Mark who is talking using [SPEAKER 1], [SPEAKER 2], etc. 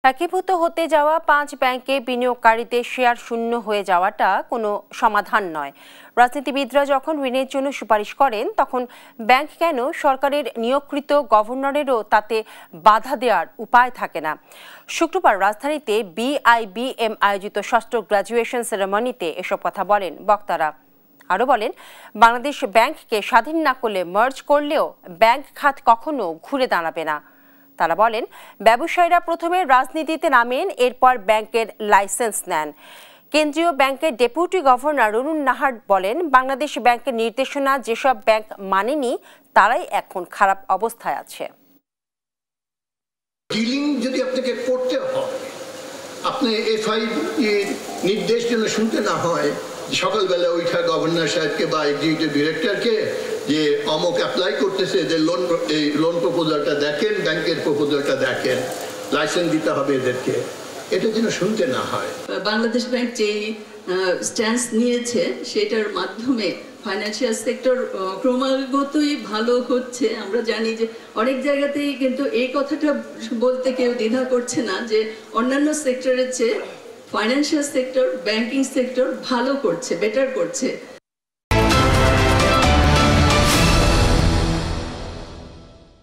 [SPEAKER 1] একীভূত হতে যাওয়া 5 ব্যাংকে বিনিয়োগকারীদের শেয়ার শূন্য হয়ে যাওয়াটা কোনো সমাধান নয়। রাজনীতিবিদরা যখন ঋণের জন্য সুপারিশ করেন, তখন ব্যাংক কেন সরকারের নিয়োগকৃত গভর্নরেরও তাতে বাধা দেওয়ার উপায় থাকে না। শুক্রবার রাজধানীতে বিআইবিএম আয়োজিত ষষ্ঠ গ্র্যাজুয়েশন সেরেমনিতে এসব কথা বলেন বক্তারা। আরও বলেন, বাংলাদেশ ব্যাংককে স্বাধীন না করলে মার্জ করলেও ব্যাংক খাত কখনো ঘুরে দাঁড়াবে না। তারা বলেন, ব্যবসায়ীরা প্রথমে রাজনীতিতে নামেন, এরপর ব্যাংকের লাইসেন্স নেন। কেন্দ্রীয় ব্যাংকের ডেপুটি গভর্নর অরুণ নাহার বলেন, বাংলাদেশ ব্যাংকের নির্দেশনা যেসব ব্যাংক মানেনি তারাই এখন খারাপ অবস্থায় আছে।
[SPEAKER 2] ডিলিং যদি আপনাকে করতে হয়, আপনি এফআই নির্দেশ যেন শুনতে না হয় সকালবেলা ওইটা গভর্নর সাহেবকে বা এক্সিকিউটিভ ডিরেক্টরকে যে অমুক অ্যাপ্লাই করতেছে, যে লোন প্রপোজালটা দেখেন, ব্যাংকের প্রপোজালটা দেখেন, লাইসেন্স দিতে হবে এদেরকে, এটা যেন শুনতে না হয়।
[SPEAKER 3] বাংলাদেশ ব্যাংক যে স্ট্যান্স নিয়েছে সেটার মাধ্যমে ফাইন্যান্সিয়াল সেক্টর ক্রমাগতই ভালো হচ্ছে। আমরা জানি যে অনেক জায়গাতেই কিন্তু এই কথাটা বলতে কেউ দ্বিধা করছে না যে অন্যান্য সেক্টরের চেয়ে ফাইন্যান্সিয়াল সেক্টর, ব্যাংকিং সেক্টর ভালো করছে, বেটার করছে।